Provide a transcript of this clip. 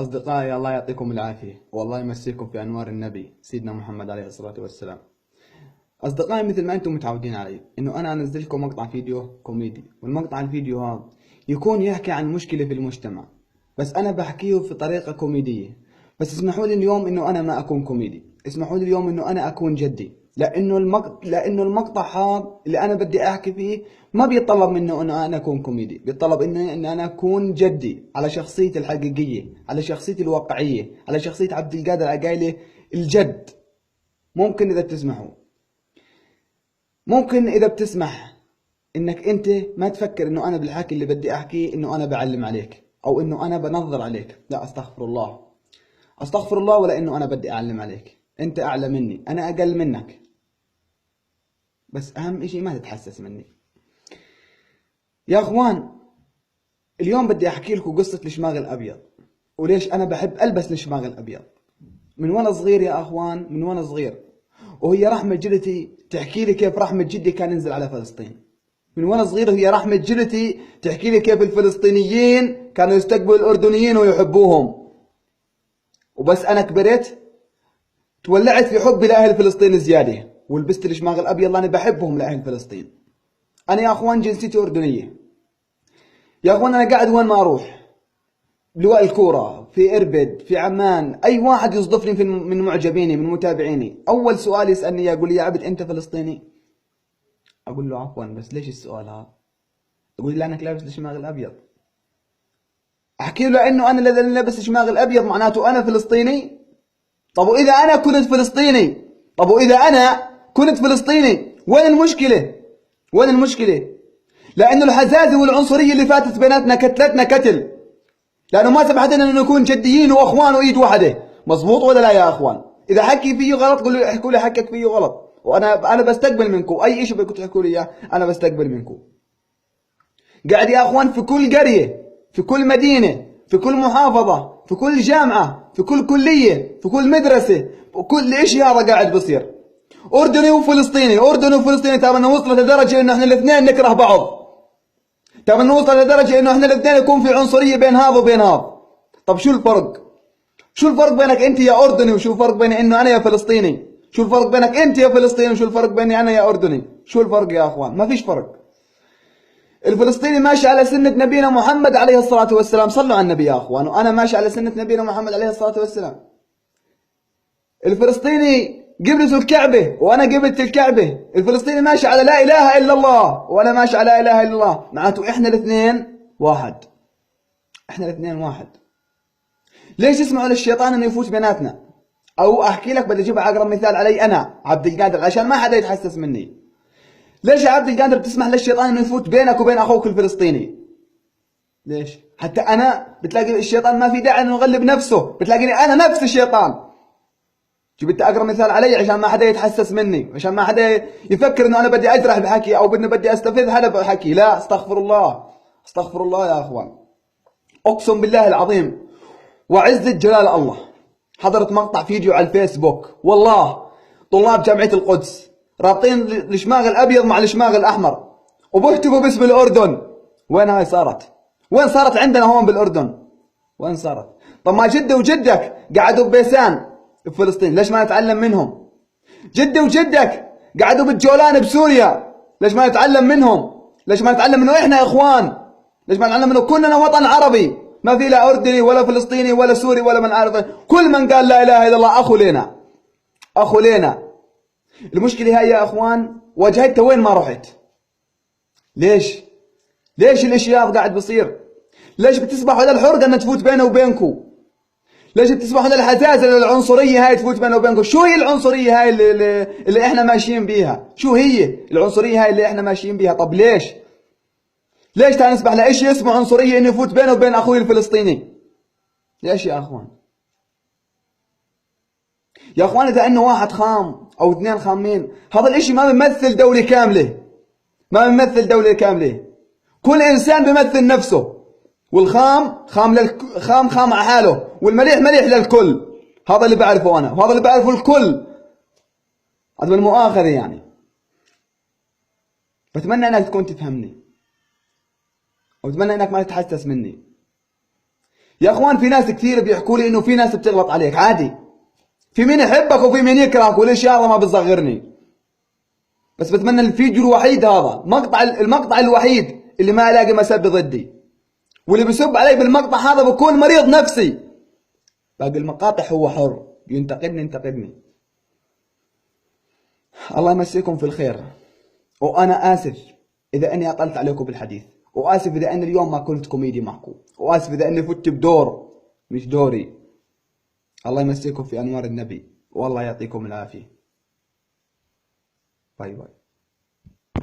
أصدقائي، الله يعطيكم العافية والله يمسيكم في أنوار النبي سيدنا محمد عليه الصلاة والسلام. أصدقائي، مثل ما أنتم متعودين علي إنه أنا أنزل لكم مقطع فيديو كوميدي، والمقطع الفيديو هذا يكون يحكي عن مشكلة في المجتمع، بس أنا بحكيه في طريقة كوميدية. بس اسمحوا لي اليوم إنه أنا ما أكون كوميدي، اسمحوا لي اليوم إنه أنا أكون جدي، لأنه المقطع هذا اللي أنا بدي أحكي فيه ما بيطلب منه إنه أنا أكون كوميدي، بيطلب إن أنا أكون جدي على شخصيتي الحقيقية، على شخصيتي الواقعية، على شخصية عبد القادر عقايلة الجد. ممكن إذا بتسمحوا، ممكن إذا بتسمح إنك أنت ما تفكر إنه أنا بالحكي اللي بدي أحكيه إنه أنا بعلم عليك أو إنه أنا بنظر عليك، لا، أستغفر الله، أستغفر الله، ولا إنه أنا بدي أعلم عليك. أنت أعلى مني، أنا أقل منك، بس أهم إشي ما تتحسس مني. يا أخوان، اليوم بدي أحكي لكم قصة الشماغ الأبيض، وليش أنا بحب ألبس الشماغ الأبيض. من وأنا صغير يا أخوان، من وأنا صغير وهي رحمة جدتي تحكي لي كيف رحمة جدي كان ينزل على فلسطين. من وانا صغير هي رحمة جدتي تحكي لي كيف الفلسطينيين كانوا يستقبلوا الأردنيين ويحبوهم. وبس أنا كبرت تولعت في حبي لأهل فلسطين زيادة، ولبست الشماغ الأبيض لأني بحبهم لأهل فلسطين. أنا يا أخوان جنسيتي أردنية. يا أخوان أنا قاعد وين ما أروح، بلواء الكورة، في إربد، في عمان، أي واحد يصدفني من معجبيني، من متابعيني، أول سؤال يسألني يقول لي: يا عبد أنت فلسطيني؟ أقول له: عفوا، بس ليش السؤال هذا؟ يقول لي: لأنك لابس الشماغ الأبيض. احكي له انه انا الذي لابس الشماغ الابيض معناته انا فلسطيني؟ طب واذا انا كنت فلسطيني، وين المشكله؟ وين المشكله؟ لانه الحزازه والعنصريه اللي فاتت بيناتنا كتلتنا كتل، لانه ما سمحت لنا انه نكون جديين واخوان وايد واحده. مزبوط ولا لا يا اخوان؟ اذا حكي فيه غلط قولوا لي، احكوا لي حكك فيه غلط، وانا بستقبل منكم اي شيء بدكم تحكوا لي اياه، انا بستقبل منكم. قاعد يا اخوان في كل قريه، في كل مدينه، في كل محافظه، في كل جامعه، في كل كليه، في كل مدرسه، وكل شيء هذا قاعد بصير. اردني وفلسطيني، اردني وفلسطيني، ترى انه وصلت لدرجه انه احنا الاثنين نكره بعض. ترى انه وصلت لدرجه انه احنا الاثنين يكون في عنصريه بين هذا وبين هذا. طب شو الفرق؟ شو الفرق بينك انت يا اردني، وشو الفرق بيني انه انا يا فلسطيني؟ شو الفرق بينك انت يا فلسطيني، وشو الفرق بيني انا يا اردني؟ شو الفرق يا اخوان؟ ما فيش فرق. الفلسطيني ماشي على سنة نبينا محمد عليه الصلاة والسلام، صلوا على النبي يا أخوان، وأنا ماشي على سنة نبينا محمد عليه الصلاة والسلام. الفلسطيني قبلته الكعبة وأنا قبلت الكعبة. الفلسطيني ماشي على لا إله إلا الله وأنا ماشي على لا إله إلا الله، معناته إحنا الاثنين واحد. إحنا الاثنين واحد. ليش يسمعوا للشيطان إنه يفوت بيناتنا؟ أو أحكي لك، بدي أجيب أقرب مثال علي أنا عبد القادر عشان ما حدا يتحسس مني. ليش يا عبد القادر بتسمح للشيطان انه يفوت بينك وبين اخوك الفلسطيني؟ ليش؟ حتى انا بتلاقي الشيطان ما في داعي انه يغلب نفسه، بتلاقيني انا نفس الشيطان. جبت اقرب مثال علي عشان ما حدا يتحسس مني، عشان ما حدا يفكر انه انا بدي اجرح بحكي او انه بدي استفز حدا بحكي. لا، استغفر الله، استغفر الله يا اخوان. اقسم بالله العظيم وعزة جلال الله، حضرت مقطع فيديو على الفيسبوك، والله طلاب جامعة القدس رابطين الشماغ الابيض مع الشماغ الاحمر وبكتبوا باسم الاردن. وين هاي صارت؟ وين صارت عندنا هون بالاردن؟ وين صارت؟ طب ما جدي وجدك قعدوا ببيسان بفلسطين، ليش ما نتعلم منهم؟ جدي وجدك قعدوا بالجولان بسوريا، ليش ما نتعلم منهم؟ ليش ما نتعلم انه احنا اخوان؟ ليش ما نتعلم انه كلنا وطن عربي، ما في لا اردني ولا فلسطيني ولا سوري ولا من عارف، كل من قال لا اله الا الله اخو لنا، اخو لنا. المشكله هاي يا اخوان واجهتها وين ما رحت. ليش؟ ليش الاشياء قاعد بصير؟ ليش بتسمحوا للحرقه ان تفوت بينه وبينكم؟ ليش بتسمحوا للحزازه للعنصريه هاي تفوت بينه وبينكم؟ شو هي العنصريه هاي اللي احنا ماشيين بيها؟ شو هي العنصريه هاي اللي احنا ماشيين بيها؟ طب ليش؟ ليش تعال نسمح لشيء اسمه عنصريه انه يفوت بينه وبين اخوي الفلسطيني؟ ليش يا اخوان؟ يا اخوان اذا انه واحد خام او اثنين خامين، هذا الاشي ما بيمثل دولة كاملة، ما بيمثل دولة كاملة. كل انسان بيمثل نفسه، والخام خام على حاله، والمليح مليح للكل. هذا اللي بعرفه انا، وهذا اللي بعرفه الكل، هذا بالمؤاخذة يعني. بتمنى انك تكون تفهمني، وبتمنى انك ما تتحسس مني. يا اخوان في ناس كثير بيحكوا لي انه في ناس بتغلط عليك، عادي. في مين يحبك وفي مين يكرهك، وليش يا الله ما بتصغرني. بس بتمنى الفيديو الوحيد هذا، المقطع الوحيد اللي ما الاقي مسب ضدي، واللي بيسب علي بالمقطع هذا بكون مريض نفسي. باقي المقاطع هو حر، ينتقدني انتقدني. الله يمسيكم في الخير، وانا اسف اذا اني اطلت عليكم بالحديث، واسف اذا اني اليوم ما كنت كوميدي معكم، واسف اذا اني فت بدور مش دوري. الله يمسيكم في انوار النبي، والله يعطيكم العافيه. باي باي.